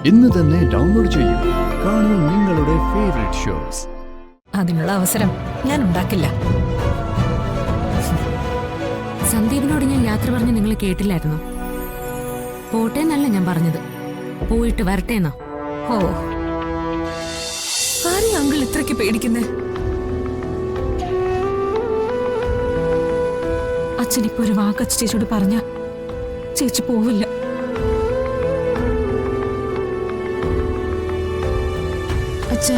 ഇന്ന് തന്നെ ഡൗൺലോഡ് ചെയ്യൂ. കാണൂ നിങ്ങളുടെ ഫേവറേറ്റ് ഷോസ്. അതിനുള്ള അവസരം ഞാൻ ഉണ്ടാക്കില്ല. സന്ദീപിനോട് ഞാൻ യാത്ര പറഞ്ഞ് നിങ്ങൾ കേട്ടില്ലായിരുന്നു. പോട്ടെ എന്നല്ല ഞാൻ പറഞ്ഞത്, പോയിട്ട് വരട്ടെ എന്നാ. ഓ, ആരെയും അങ്കിൾ ഇത്രയ്ക്ക് പേടിക്കുന്നേ? അച്ഛനിപ്പോ ഒരു വാക്ക് അച്ഛ ചേച്ചിയോട് പറഞ്ഞ ചേച്ചി പോവില്ല. അച്ഛ,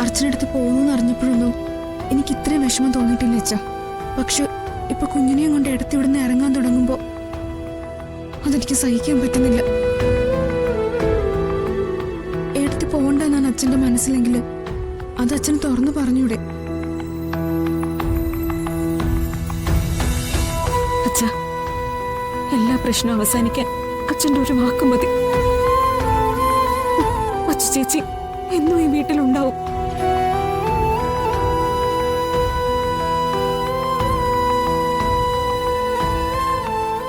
അർച്ചനടുത്ത് പോകുന്നു അറിഞ്ഞപ്പോഴൊന്നും എനിക്ക് ഇത്രയും വിഷമം തോന്നിയിട്ടില്ല അച്ഛ. പക്ഷെ ഇപ്പൊ കുഞ്ഞിനെയും കൊണ്ട് ഇടത്ത് ഇവിടുന്ന് ഇറങ്ങാൻ തുടങ്ങുമ്പോ അതെനിക്ക് സഹിക്കാൻ പറ്റുന്നില്ല. എടുത്ത് പോകണ്ടെന്നാണ് അച്ഛന്റെ മനസ്സിലെങ്കിൽ അത് അച്ഛൻ തുറന്നു പറഞ്ഞൂടെ? അച്ഛ, എല്ലാ പ്രശ്നവും അവസാനിക്കാൻ അച്ഛന്റെ ഒരു വാക്ക് മതി. അച്ഛ ചേച്ചി എന്നും ഈ വീട്ടിലുണ്ടാവും.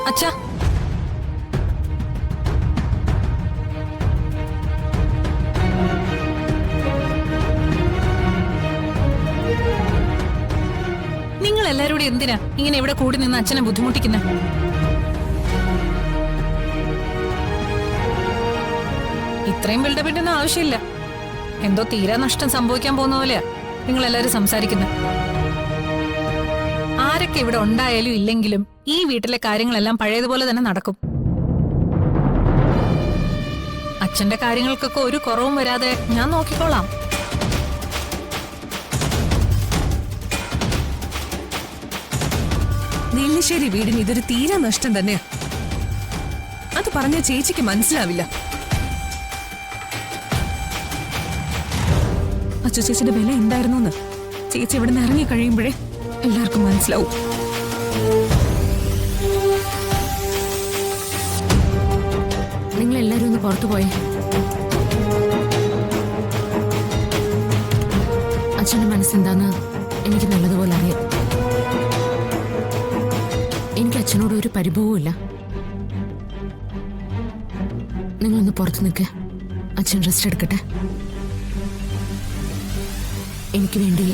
അച്ഛാ, നിങ്ങൾ എല്ലാവരും കൂടി എന്തിനാ ഇങ്ങനെ ഇവിടെ കൂടി നിന്ന് അച്ഛനെ ബുദ്ധിമുട്ടിക്കുന്നെ? ഇത്രയും ബിൽഡപ്പ് ഇടുന്ന ആവശ്യമില്ല. എന്തോ തീരാ നഷ്ടം സംഭവിക്കാൻ പോകുന്ന പോലെയാ നിങ്ങൾ എല്ലാവരും സംസാരിക്കുന്നത്. ആരൊക്കെ ഇവിടെ ഉണ്ടായാലും ഇല്ലെങ്കിലും ഈ വീട്ടിലെ കാര്യങ്ങളെല്ലാം പഴയതുപോലെ തന്നെ നടക്കും. അച്ഛന്റെ കാര്യങ്ങൾക്കൊക്കെ ഒരു കുറവും വരാതെ ഞാൻ നോക്കിക്കോളാം. നെല്ലിശ്ശേരി വീടിന് ഇതൊരു തീരാ നഷ്ടം തന്നെയാ. അത് പറഞ്ഞ ചേച്ചിക്ക് മനസ്സിലാവില്ല. അച്ചു ചേച്ചിയുടെ വില എന്തായിരുന്നു ചേച്ചി ഇവിടെ നിന്ന് ഇറങ്ങി കഴിയുമ്പോഴേ എല്ലാവർക്കും മനസ്സിലാവും. നിങ്ങൾ എല്ലാരും ഒന്ന് പുറത്തു പോയേ. അച്ഛന്റെ മനസ്സെന്താന്ന് എനിക്ക് നല്ലതുപോലെ അറിയാം. എനിക്ക് അച്ഛനോട് ഒരു പരിഭവവും. നിങ്ങളൊന്ന് പുറത്തു നിൽക്ക്. അച്ഛൻ റെസ്റ്റ് എടുക്കട്ടെ. എനിക്ക് വേണ്ടി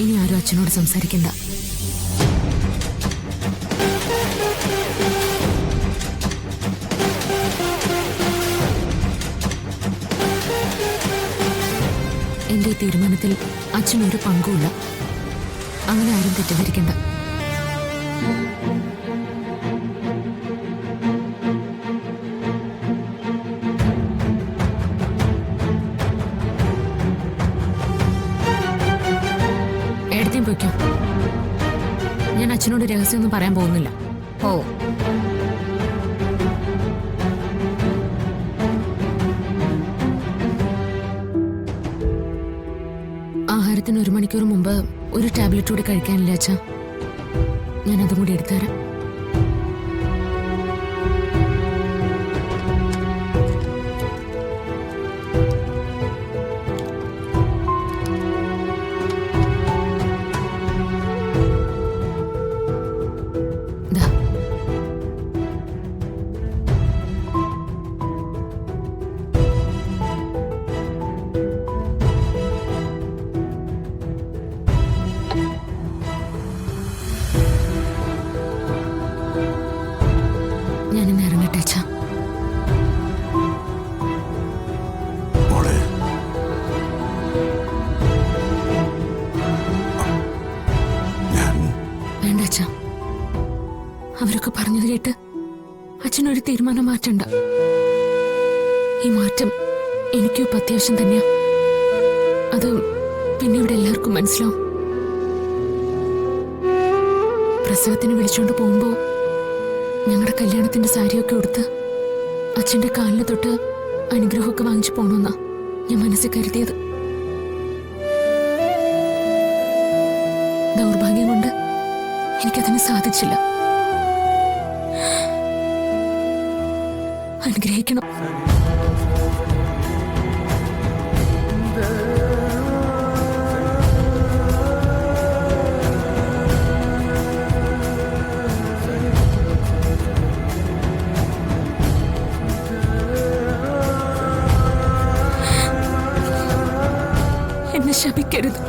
ഇനി ആരും അച്ഛനോട് സംസാരിക്കണ്ട. എന്റെ തീരുമാനത്തിൽ അച്ഛനൊരു പങ്കുമില്ല. അങ്ങനെ ആരും തെറ്റിദ്ധരിക്കണ്ട. എടുത്തേം പോയിക്കോ. ഞാൻ അച്ഛനോട് രഹസ്യമൊന്നും പറയാൻ പോകുന്നില്ല. ഓ, ആഹാരത്തിന് 1 മണിക്കൂർ മുമ്പ് ഒരു ടാബ്ലറ്റ് കൂടി കഴിക്കാനില്ല അച്ഛാ. ഞാൻ അതും കൂടി എടുത്തുതരാം. ദാ. ഞാനിന്ന് ഇറങ്ങട്ടെ അച്ഛാ. മോളെ, വേണ്ട അച്ഛാ. അവരൊക്കെ പറഞ്ഞത് കേട്ട് അച്ഛനൊരു തീരുമാനം മാറ്റണ്ട. ഈ മാറ്റം എനിക്കും ഇപ്പം അത്യാവശ്യം തന്നെയാ. അത് പിന്നെ ഇവിടെ എല്ലാവർക്കും മനസ്സിലാവും. പ്രസവത്തിന് വിളിച്ചോണ്ട് പോകുമ്പോ ഞങ്ങളുടെ കല്യാണത്തിന്റെ സാരിയൊക്കെ ഉടുത്ത് അച്ഛന്റെ കാലിന് തൊട്ട് അനുഗ്രഹമൊക്കെ വാങ്ങിച്ചു പോണമെന്നാ ഞാൻ മനസ്സിൽ കരുതിയത്. ദൗർഭാഗ്യം കൊണ്ട് എനിക്കതിന് സാധിച്ചില്ല. അനുഗ്രഹിക്കണം. ശപിക്കരുത്.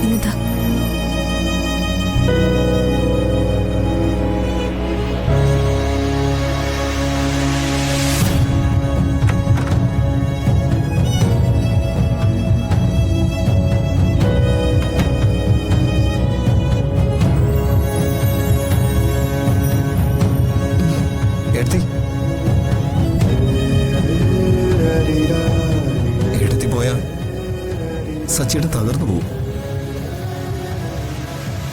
ഇനിതാ എടുത്തി എടുത്തി പോയാ സച്ചിയുടെ തകർന്നു പോകും.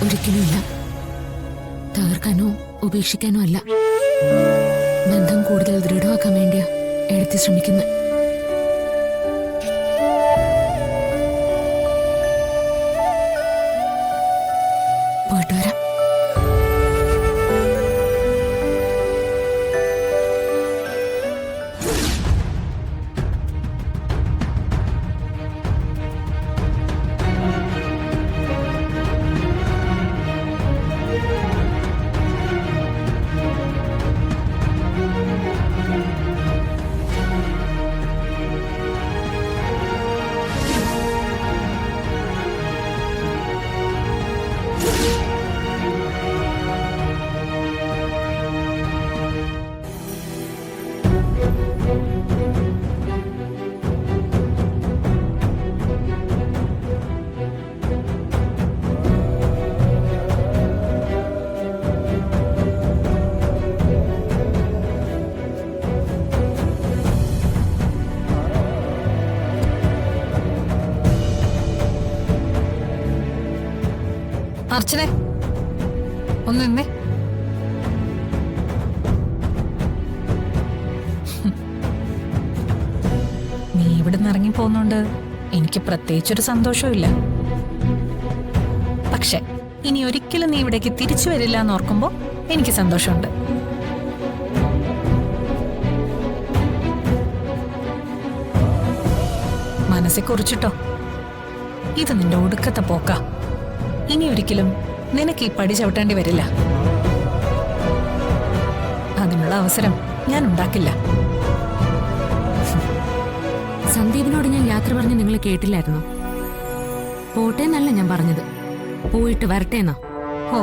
ഒരിക്കലുമില്ല. തകർക്കാനോ ഉപേക്ഷിക്കാനോ അല്ല, ബന്ധം കൂടുതൽ ദൃഢമാക്കാൻ വേണ്ടിയാ എടുത്തി ശ്രമിക്കുന്നത്. പോയിട്ട് വരാം. അർച്ചനെ ഒന്ന് നിന്നേ. നീ ഇവിടുന്ന് ഇറങ്ങി പോകുന്നോണ്ട് എനിക്ക് പ്രത്യേകിച്ചൊരു സന്തോഷമില്ല. പക്ഷെ ഇനി ഒരിക്കലും നീ ഇവിടേക്ക് തിരിച്ചു വരില്ല എന്ന് ഓർക്കുമ്പോ എനിക്ക് സന്തോഷമുണ്ട്. മനസ്സിൽ കുറിച്ചിട്ടോ, ഇത് നിന്റെ ഒടുക്കത്തെ പോക്ക. ഇനി ഒരിക്കലും നിനക്ക് ഈ പടി ചവിട്ടേണ്ടി വരില്ല. അതിനുള്ള അവസരം ഞാൻ ഉണ്ടാക്കില്ല. സന്ദീപിനോട് ഞാൻ യാത്ര പറഞ്ഞ് നിങ്ങൾ കേട്ടില്ലായിരുന്നു. പോട്ടേന്നല്ല ഞാൻ പറഞ്ഞത്, പോയിട്ട് വരട്ടേന്നാ. ഓ